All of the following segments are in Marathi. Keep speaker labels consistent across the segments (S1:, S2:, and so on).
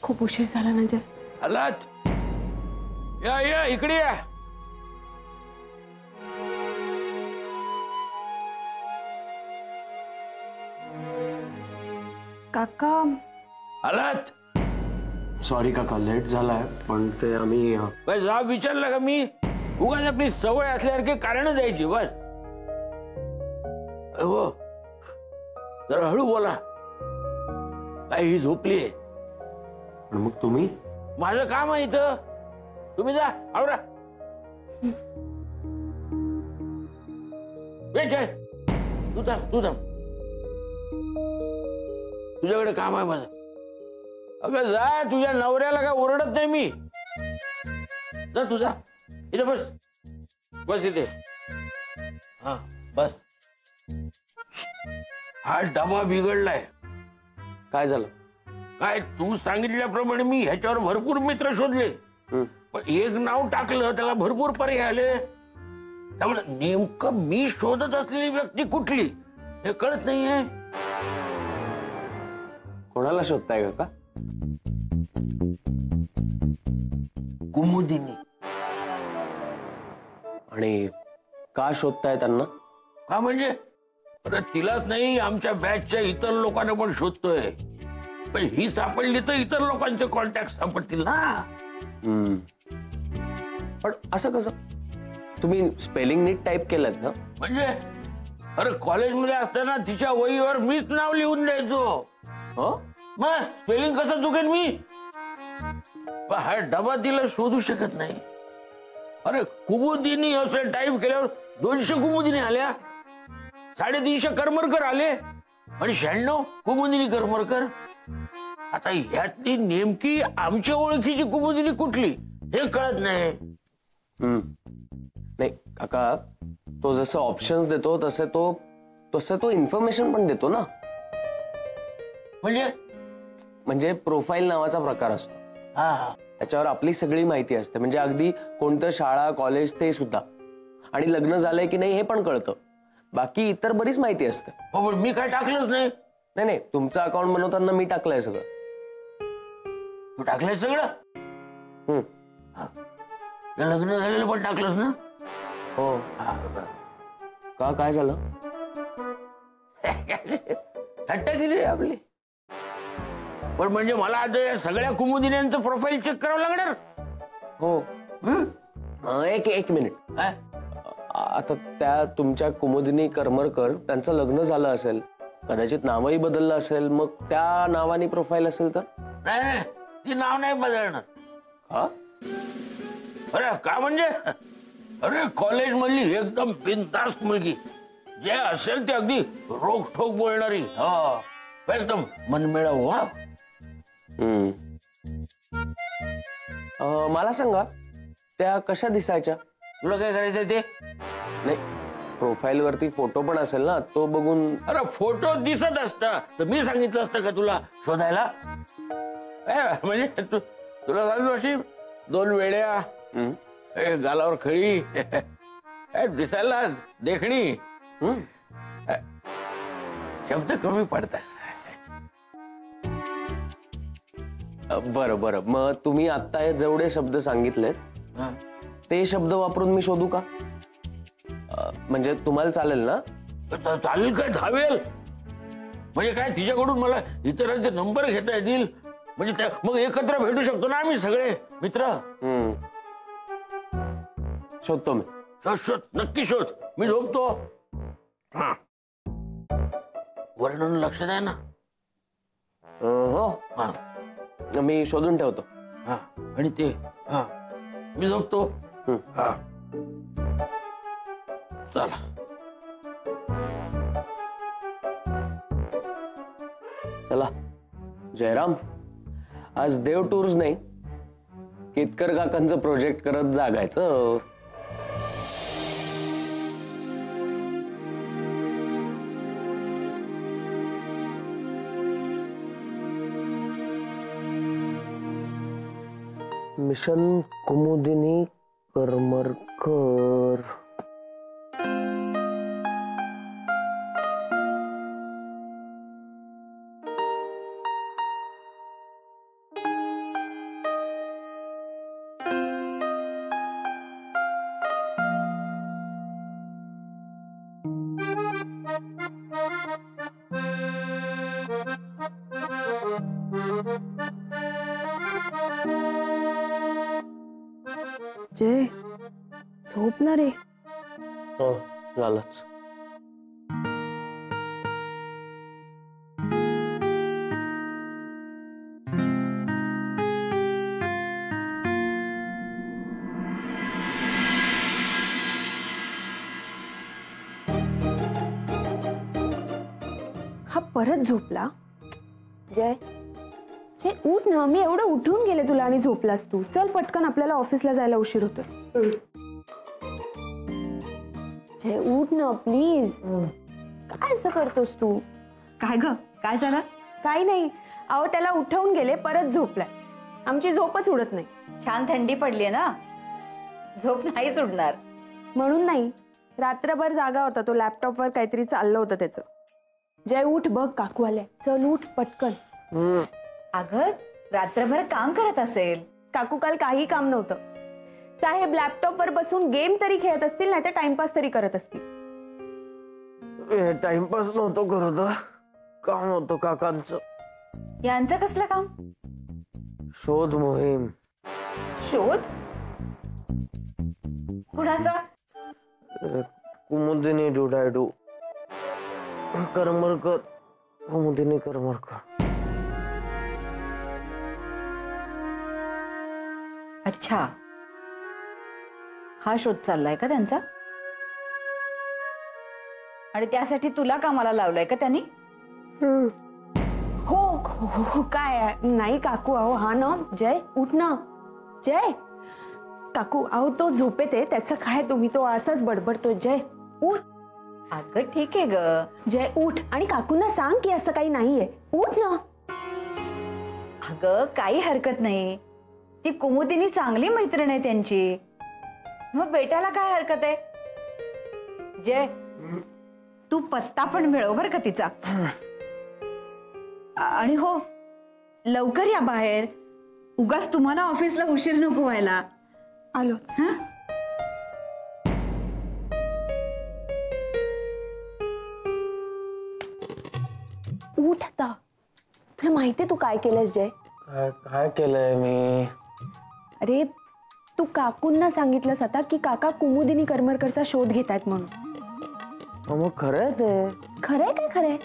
S1: खूप उशीर झाला ना जय.
S2: आलात? या या इकडे या.
S1: काका
S2: आलात?
S3: सॉरी काका, लेट झालाय, पण ते आम्ही
S2: काय जाब विचारलं का मी? उगाच आपली सवय असल्यासारखे कारण द्यायची बस. हो जरा हळू बोला. काय ही झोपलीये?
S3: पण मग तुम्ही?
S2: माझं काम आहे इथं. तुम्ही जा आवरा. तू थांब तू थांब. तुझ्याकडे काम आहे माझं. अगं जा, तुझ्या नवऱ्याला काय ओरडत नाही मी. जा तुझा. इथे बस बस इथे. हा बस. हा डबा बिघडलाय.
S3: काय झालं?
S2: काय तू सांगितल्याप्रमाणे मी ह्याच्यावर भरपूर मित्र शोधले, पण एक नाव टाकलं त्याला भरपूर पर्याय आले. त्यामुळे नेमकं मी शोधत असलेली व्यक्ती कुठली हे कळत नाहीये.
S3: कोणाला शोधताय का?
S2: कुमुदिनी.
S3: आणि का शोधताय त्यांना?
S2: का म्हणजे तिलाच नाही, आमच्या बॅचच्या इतर लोकांना पण शोधतोय. पण ही सापडली तर इतर लोकांचे कॉन्टॅक्ट सापडतील ना.
S3: पण असं कसं? तुम्ही स्पेलिंग नीट टाईप केलं ना?
S2: म्हणजे अरे कॉलेजमध्ये असताना तिच्या वहीवर मीच नाव लिहून द्यायचो.
S3: हो
S2: मग स्पेलिंग कसं चुकेल मी? पण हा डबा तिला शोधू शकत नाही. अरे कुमुदिनी असं टाईप केल्यावर 200 कुमुदिनी आल्या, 350 करमरकर आले आणि 96 कुमुदिनी करमरकर. आता ह्यातली नेमकी आमच्या ओळखीची कुमुदिनी कुठली हे कळत नाही.
S3: नाही काका, तो जसं ऑप्शन्स देतो तसे तो इन्फॉर्मेशन पण देतो ना. म्हणजे प्रोफाईल नावाचा प्रकार असतो. त्याच्यावर आपली सगळी माहिती असते. म्हणजे अगदी कोणतं शाळा कॉलेज ते सुद्धा, आणि लग्न झालंय की नाही हे पण कळतं. बाकी इतर बरीच माहिती असते.
S2: मी काय टाकलंच नाही.
S3: नाही, तुमचं अकाउंट बनवताना मी टाकलंय सगळं.
S2: तू टाकलंय सगळं? लग्न झालेलं पण टाकलंस ना?
S3: हो. का काय झालं?
S2: थट्टा केली आपली. पण म्हणजे मला आता सगळ्या कुमुदिन्यांचं प्रोफाईल चेक करावं लागणार.
S3: हो. एक मिनिट. आता त्या तुमच्या कुमुदिनी करमरकर, त्यांचं लग्न झालं असेल, कदाचित नावही बदललं असेल, मग त्या नावाने प्रोफाईल असेल तर?
S2: नाही, ती नाव नाही बदलणार.
S3: हा?
S2: अरे का म्हणजे अरे कॉलेज मधली एकदम बिनधास्त मुलगी, जे असेल ते अगदी रोखठोक बोलणारी. एकदम मनमिळावू.
S3: मला सांगा, त्या कशा दिसायच्या?
S2: तुला काय करायचं ते?
S3: नाही, प्रोफाईल वरती फोटो पण असेल ना, तो बघून.
S2: अरे फोटो दिसत असता तर मी सांगितलं असतं का तुला शोधायला? म्हणजे तुला सांगतो अशी 2 वेड्या, गालावर खळी, दिसायला देखणी, शब्द कमी पडतात.
S3: बरं, मग तुम्ही आता जेवढे शब्द सांगितलेत ते शब्द वापरून मी शोधू का? म्हणजे तुम्हाला चालेल ना?
S2: चालेल काय, धावेल. म्हणजे काय तिच्याकडून मला इतरांचे नंबर घेता येतील, म्हणजे मग एकत्र भेटू शकतो ना आम्ही सगळे मित्र.
S3: शोधतो मी.
S2: शोध, नक्की शोध. मी झोपतो. वर्णन लक्षात आहे ना?
S3: हो, मी शोधून ठेवतो.
S2: आणि ते मी झोपतो. चला.
S3: चला जयराम, आज देव टूर्स नाही, केतकर काकांचं प्रोजेक्ट करत जागायचं. मिशन कुमुदिनी करमरकर.
S1: जय झोप ना रे.
S3: हो झालंच.
S1: हा परत झोपला. जय जय उठ ना. मी एवढं उठून गेले तुला आणि झोपलास तू. चल पटकन, आपल्याला ऑफिसला जायला उशीर होतोय. जय उठ ना प्लीज. काय असं करतोस तू?
S4: काय ग, काय झालं?
S1: काही नाही. अहो त्याला उठवून गेले, परत झोपलाय. आमची झोपच उडत नाही.
S4: छान थंडी पडली ना, झोप नाहीच उडणार.
S1: म्हणून नाही, रात्रभर जागा होता तो. लॅपटॉपवर काहीतरी चाललं होतं त्याचं. जय उठ, बघ काकू आले. चल उठ पटकन.
S4: अगं रात्रभर काम करत असेल.
S1: काकू काल काही काम नव्हतं. साहेब लॅपटॉपवर बसून गेम तरी खेळत असतील, नाही तर टाइमपास तरी करत असतील.
S3: टाइमपास नव्हतो करत, काम होतं काकांचं.
S4: यांचं कसलं काम?
S3: शोध मोहीम.
S4: शोध? कुणाचा?
S3: कुमुदिनी डुडायडू करमरकर. कुमुदिनी करमरकर.
S4: अच्छा, हा शोध चाललाय का त्यांचा? आणि त्यासाठी तुला कामाला लावलंय का त्यांनी?
S1: हो, हो काय नाही काकू. अहो हा ना. जय उठ ना. जय काकू, अहो तो झोपेत आहे, त्याचं काय, तुम्ही तो असाच बडबडतो. जय उठ.
S4: अगं ठीक आहे ग.
S1: जय उठ आणि काकूंना सांग की असं काही नाहीये. उठ ना.
S4: अगं काही हरकत नाही. ती कुमुदिनी चांगली मैत्रीण आहे त्यांची. मग बेटाला काय हरकत आहे? जय तू पत्ता पण मिळव बर का तिचा. आणि हो लवकर या बाहेर. उगाच तुम्हाला ऑफिसला उशीर नको व्हायला.
S1: आलोच.
S4: हा
S1: उठ आता. तुला माहितीये तू काय केलंस जय?
S3: काय केलंय मी?
S1: अरे तू काकूंना सांगितलंस आता की काका कुमुदिनी करमरकरचा शोध घेतायत म्हणून.
S3: मग खरंय ते?
S1: खरंय काय? खरंय.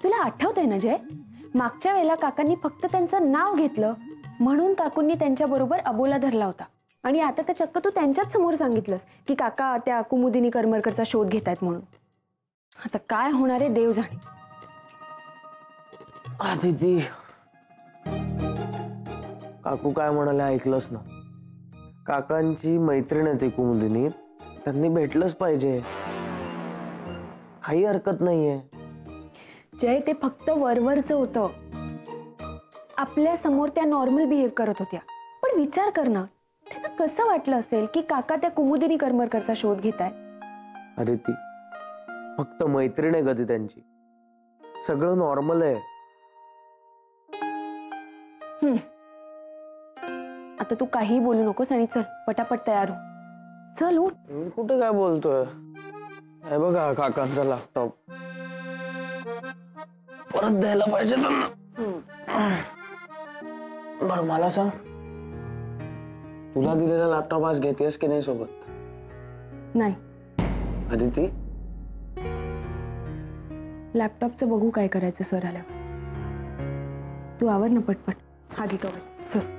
S1: तुला आठवतंय ना जय, मागच्या वेळेला काकांनी फक्त त्यांचं नाव घेतलं म्हणून काकूंनी त्यांच्या बरोबर अबोला धरला होता. आणि आता तर चक्क तू त्यांच्याच समोर सांगितलंस की काका त्या कुमुदिनी करमरकरचा शोध घेतायत म्हणून. आता काय होणार आहे देव जाणे.
S3: आदिती, काकू काय म्हणाले ऐकलंस ना? काकांची मैत्रीण आहे ती कुमुदिनी, त्यांनी भेटलंच पाहिजे. काही हरकत नाहीये.
S1: जय ते फक्त वरवरचं होतं. आपल्या समोर त्या नॉर्मल बिहेव करत होत्या. पण विचार कर ना, त्यांना कसं वाटलं असेल की काका त्या कुमुदिनी करमरकरचा शोध घेताय.
S3: आदिती फक्त मैत्रीण आहे कधी त्यांची, सगळं नॉर्मल आहे.
S1: आता तू काही बोलू नकोस आणि चल पटापट तयार हो. चल उठ.
S3: मी कुठे काय बोलतोय? हे बघा काकांचा लॅपटॉप परत द्यायला पाहिजे त्यांना. बरं मला सांग, तुला दिलेला लॅपटॉप आज घेतेस की नाही सोबत?
S1: नाही.
S3: आदिती
S1: लॅपटॉपचं बघू काय करायचं सर आल्यावर. तू आवर ना पटपट. हा घे कवर. चल.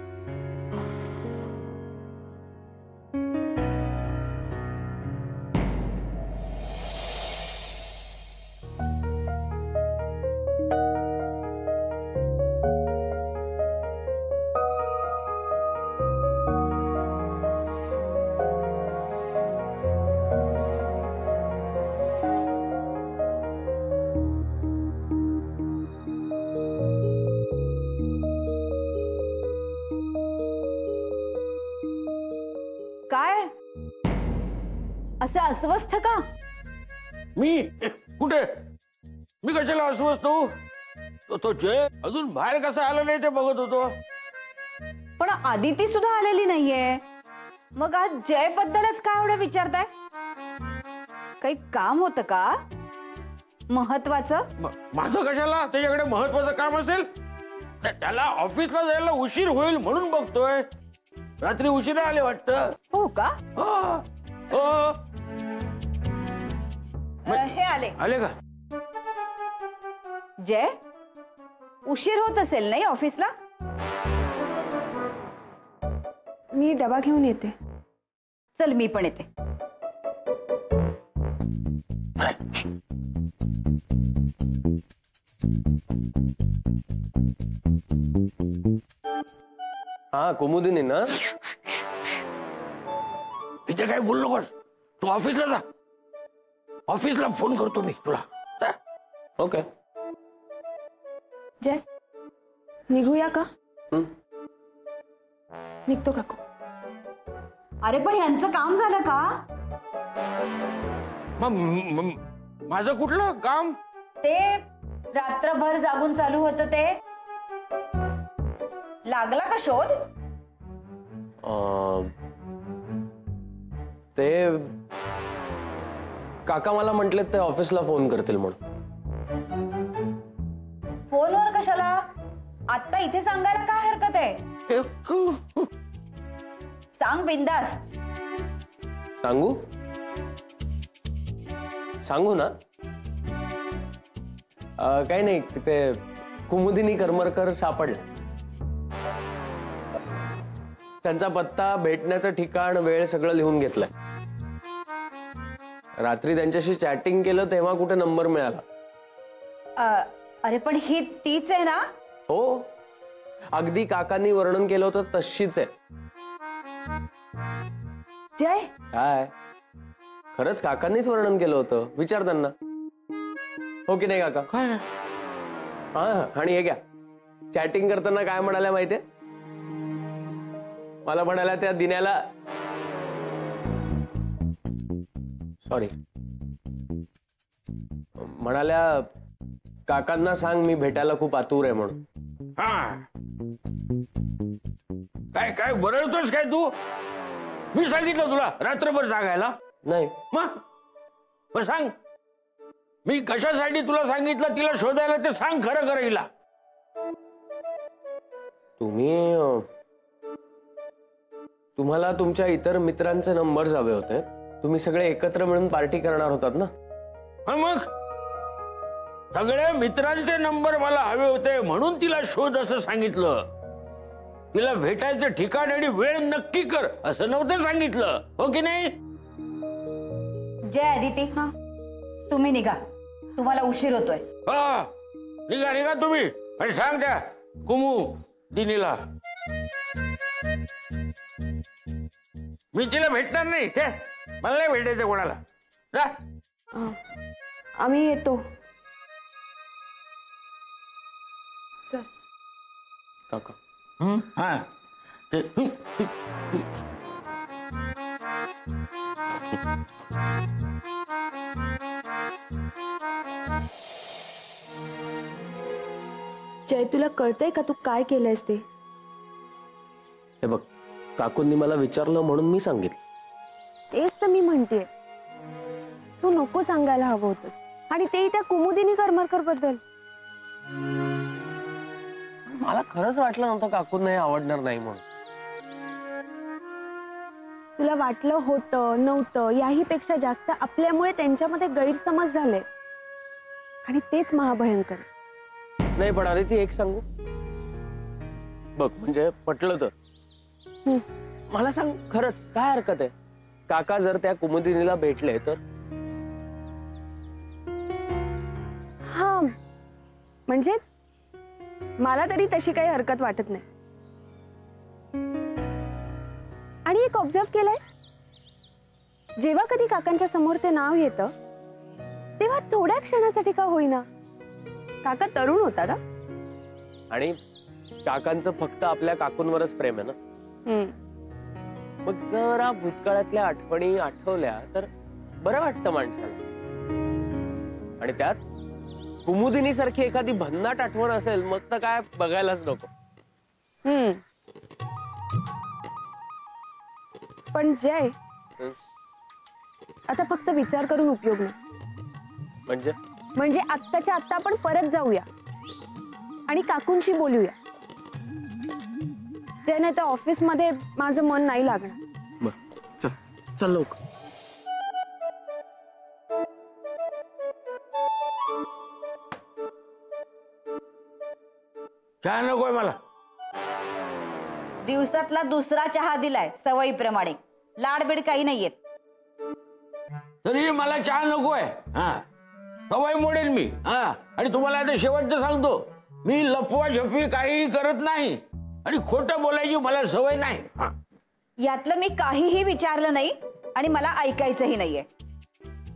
S4: काय असं अस्वस्थ का?
S2: मी कुठे? मी कशाला अस्वस्थ होऊ? तो जय अजून बाहेर कसा आला नाही ते बघत होतो.
S4: पण आदिती सुद्धा आलेली नाहीये. मग आज जय बद्दलच काय एवढं विचारताय? काही काम होतं का महत्वाचं?
S2: माझं कशाला त्याच्याकडे महत्वाचं काम असेल? त्याला ऑफिसला जायला उशीर होईल म्हणून बघतोय. रात्री उशिरा आले वाटतं.
S4: हो का?
S2: हो हो.
S4: हे आले.
S2: आले का?
S4: जय, उशीर होत असेल नाही ऑफिसला?
S1: मी डबा घेऊन येते.
S4: चल मी पण येते.
S3: हा कुमुदिनी ना?
S2: इथे काय बोल नकोस. तू ऑफिसला जा. ऑफिसला फोन करतो मी तुला. जा.
S3: ओके.
S1: जय, निघूया का?
S3: हं.
S1: निघतो काकू.
S4: अरे पण ह्यांचं काम झालं का?
S2: माझं कुठलं काम?
S4: ते रात्रभर जागून चालू होतं ते. लागला का शोध?
S3: ते काका मला म्हटले ते ऑफिसला फोन करतील म्हणून.
S4: फोनवर कशाला? आता इथे सांगायला काय हरकत आहे? सांग बिंदास.
S3: सांगू? सांगू ना? काही नाही, ते कुमुदिनी करमरकर सापडले. त्यांचा पत्ता, भेटण्याचं ठिकाण, वेळ सगळं लिहून घेतलंय. रात्री त्यांच्याशी चॅटिंग केलं तेव्हा कुठे नंबर मिळाला.
S4: अरे पण ही तीच आहे ना?
S3: हो, अगदी काकांनी वर्णन केलं होतं तशीच आहे.
S1: जय,
S3: काय खरंच काकांनीच वर्णन केलं होतं. विचार त्यांना. हो की नाही काका?
S2: काय?
S3: हा, आणि हे घ्या, चॅटिंग करताना काय म्हणाल्या माहितीये? मला म्हणाल्या त्या दिन्याला, सॉरी, म्हणाल्या काकांना सांग मी भेटायला खूप आतुर आहे म्हणून.
S2: हा, काय काय बरळतोस काय तू? मी सांगितलं तुला रात्रभर जागायला?
S3: नाही.
S2: मग सांग, मी कशासाठी तुला सांगितलं तिला शोधायला ते सांग खरं खरं हिला.
S3: तुम्हाला तुमच्या इतर मित्रांचे नंबर हवे होते. तुम्ही सगळे एकत्र मिळून पार्टी करणार होतात ना?
S2: मग सगळ्या मित्रांचे नंबर मला हवे होते म्हणून तिला शोध असं सांगितलं. तिला भेटायचं ठिकाण आणि वेळ नक्की कर असं नव्हतं सांगितलं. हो की नाही?
S4: जय, अदिती,
S1: हा,
S4: तुम्ही निघा. तुम्हाला उशीर होतोय.
S2: हा, निघा निघा तुम्ही. आणि सांग त्या कुमुदिनीला मी तिला भेटणार नाही. ते मला नाही भेटायचं कोणाला. जा.
S1: आम्ही येतो. चल.
S3: काका,
S2: हा, ते
S1: जय, तुला कळतंय का तू काय केलंयस ते?
S3: हे बघ, काकूंनी मला विचारलं म्हणून मी सांगितलं.
S1: तेच तर मी म्हणतेय, तू नको सांगायला हवं होतंस. आणि तेही त्या कुमुदिनी करमरकर बद्दल.
S3: मला खरंच वाटलं नव्हतं काकूंना हे आवडणार नाही म्हणून.
S1: तुला वाटलं होतं नव्हतं याही पेक्षा जास्त आपल्यामुळे त्यांच्यामध्ये गैरसमज झाले आणि तेच महाभयंकर.
S3: नाही पण अरे ती एक सांगू बघ, म्हणजे पटलं तर मला सांग खरंच काय हरकत आहे? काका जर त्या कुमुदिनीला भेटले तर?
S1: हा, म्हणजे मला तरी तशी काही हरकत वाटत नाही. आणि एक ऑब्झर्व केलंय, जेव्हा कधी काकांच्या समोर ते नाव येतं तेव्हा थोड्या क्षणासाठी का होईना काका तरुण होता ना.
S3: आणि काकांचं फक्त आपल्या काकूंवरच प्रेम आहे ना. मग जरा भूतकाळातल्या आठवणी आठवल्या तर बरं वाटतं माणसाला. आणि त्यात कुमुदिनी सारखी एखादी भन्नाट आठवण असेल मग तर काय बघायलाच नको.
S1: पण जय, आता फक्त विचार करून उपयोग नाही. म्हणजे आत्ताच्या आत्ता आपण परत जाऊया आणि काकूंशी बोलूया. जे नाही तर ऑफिसमध्ये माझं मन नाही लागणार.
S2: बर चल चल लवकर. चहा नकोय मला.
S4: दिवसातला दुसरा चहा दिलाय सवयीप्रमाणे. लाडबीड काही नाहीयेत.
S2: तरी मला चहा नकोय. हा सवय मोडेल मी. हा आणि तुम्हाला आता शेवटचं सांगतो, मी लपवा छपी काही करत नाही आणि खोटं बोलायची मला सवय नाही. हा
S4: यातलं मी काहीही विचारलं नाही आणि मला ऐकायचंही नाहीये.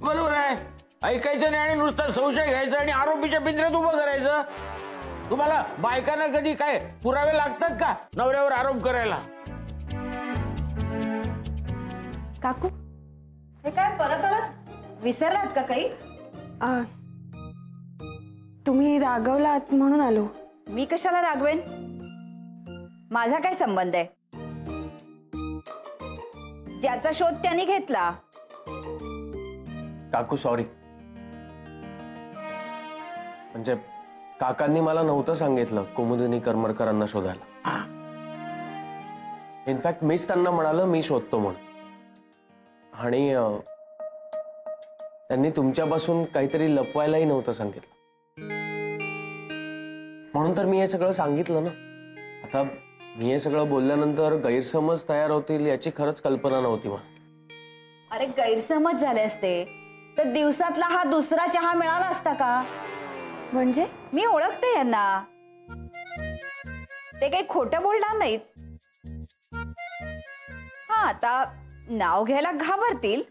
S2: बरोबर आहे. ऐकायचं नाही आणि नुसता संशय घ्यायचा आणि आरोपीच्या पिंजऱ्यात उभं करायचं. तुम्हाला बायकांना कधी काय पुरावे लागतात का नवऱ्यावर आरोप करायला?
S1: काकू
S4: हे काय परत आलात? विसरलात का काही?
S1: तुम्ही रागवलात म्हणून आलो.
S4: मी कशाला रागवेन? माझा काय संबंध आहे? ज्याचा शोध त्यांनी घेतला.
S3: काकू सॉरी. म्हणजे काकांनी मला नव्हतं सांगितलं कुमुदिनी करमरकरांना शोधायला. इनफॅक्ट मीच त्यांना म्हणालो मी शोधतो म्हणून. आणि त्यांनी तुमच्यापासून काहीतरी लपवायलाही नव्हतं सांगितलं. म्हणून तर मी हे सगळं सांगितलं ना. आता मी हे सगळं बोलल्यानंतर गैरसमज तयार होतील याची खरंच कल्पना नव्हती मला.
S4: अरे गैरसमज झाले असते तर दिवसातला हा दुसरा चहा मिळाला असता का?
S1: म्हणजे
S4: मी ओळखते यांना. ते काही खोटं बोलणार नाहीत. हा आता नाव घ्यायला घाबरतील.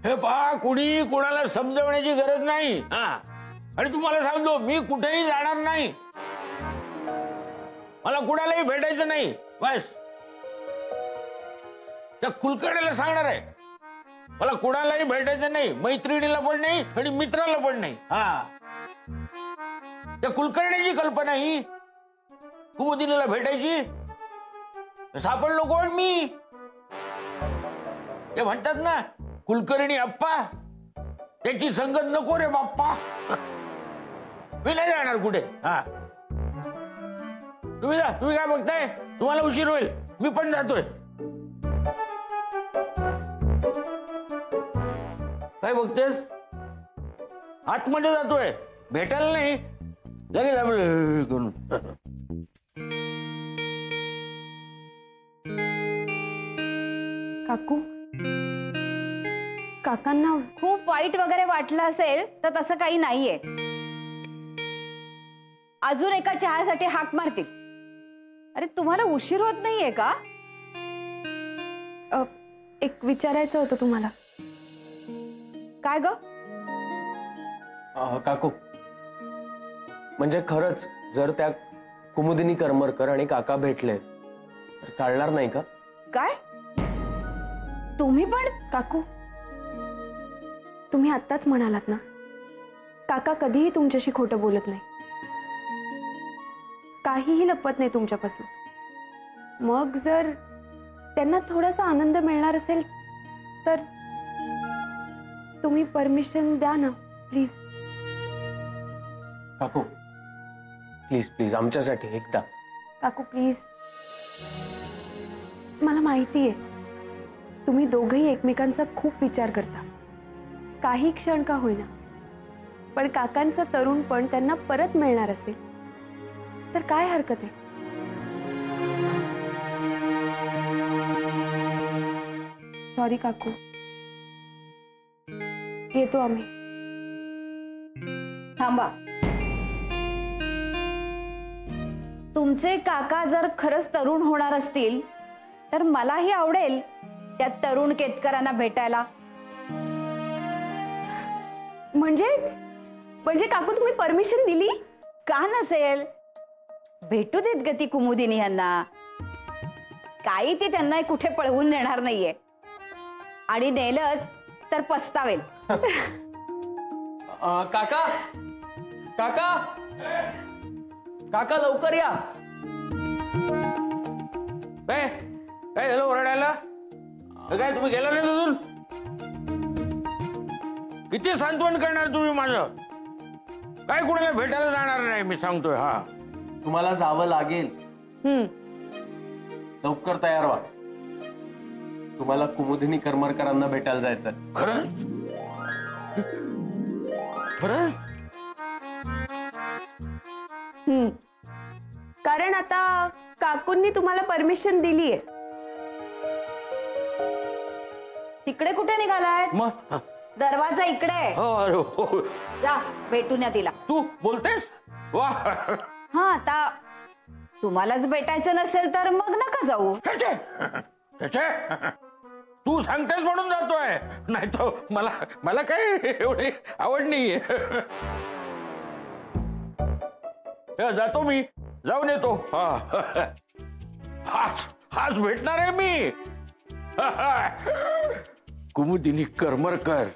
S2: हे पहा, कुणी कोणाला समजवण्याची गरज नाही. हा आणि तुम्हाला सांगतो, मी कुठेही जाणार नाही. मला कुणालाही भेटायचं नाही. बस त्या कुलकर्णीला सांगणार आहे, मला कुणालाही भेटायचं नाही. मैत्रिणीला पण नाही आणि मित्राला पण नाही. हा त्या कुलकर्णीची कल्पना ही कुमुदिनीला भेटायची. सापडलो कोण मी? ते म्हणतात ना, कुलकर्णी अप्पा त्याची संगत नको रे बाप्पा. मी नाही जाणार कुठे. हा तुम्ही जा. तुम्ही काय बघताय? तुम्हाला उशीर होईल. मी पण जातोय. काय बघतेस? आतमध्ये जातोय, भेटायला नाही. लगेच आपलं करून.
S1: काकू काकांना
S4: खूप वाईट वगैरे वाटलं असेल तर तसं काही नाहीये. अजून एका चहासाठी हाक मारतील. अरे तुम्हाला उशीर होत नाहीये का?
S1: एक विचारायचं होतं तुम्हाला.
S4: काय ग?
S3: काकू म्हणजे खरंच जर त्या कुमुदिनी करमरकर आणि काका भेटले तर चालणार नाही का?
S4: काय तुम्ही पण?
S1: काकू तुम्ही आत्ताच म्हणालात ना, काका कधीही तुमच्याशी खोटं बोलत नाही, काहीही लपवत नाही तुमच्यापासून. मग जर त्यांना थोडासा आनंद मिळणार असेल तर तुम्ही परमिशन द्या ना प्लीज.
S3: काकू प्लीज प्लीज आमच्यासाठी एकदा.
S1: काकू प्लीज. मला माहिती आहे तुम्ही दोघंही एकमेकांचा खूप विचार करता, काही क्षण का होईना. पण काकांचं तरुणपण त्यांना परत मिळणार असेल तर काय हरकत आहे? सॉरी काकू, येतो आम्ही.
S4: थांबा. तुमचे काका जर खरंच तरुण होणार असतील तर मलाही आवडेल त्या तरुण केतकरांना भेटायला.
S1: म्हणजे काकू तुम्ही परमिशन दिली?
S4: का नसेल? भेटू देत गती कुमुदिनी यांना. काही ती त्यांना कुठे पळवून नेणार नाहीये आणि नेलंच तर पस्तावेल.
S3: काका काका काका लवकर या.
S2: काय झालं ओरडायला? काय तुम्ही गेला नाही अजून? किती सांत्वन करणार तुम्ही माझं? काय कुणाला भेटायला जाणार नाही मी सांगतोय. हा
S3: तुम्हाला जावं लागेल. लवकर तयार व्हा. तुम्हाला कुमुदिनी करमरकरांना भेटायला जायचं.
S2: खरं खरं
S1: कारण आता काकूंनी तुम्हाला परमिशन दिलीये.
S4: तिकडे कुठे निघालाय?
S2: मग
S4: दरवाजा इकडे.
S2: हो, अरे हो.
S4: जा भेटून या तिला.
S2: तू बोलतेस वा.
S4: हा आता तुम्हालाच भेटायचं नसेल तर मग नका जाऊ.
S2: त्याचे त्याचे तू सांगतेस म्हणून जातोय, नाही तर मला मला काय एवढी आवड नाहीये. जातो मी, जाऊन येतो. हाच हाच भेटणार आहे मी. कुमुदिनी करमरकर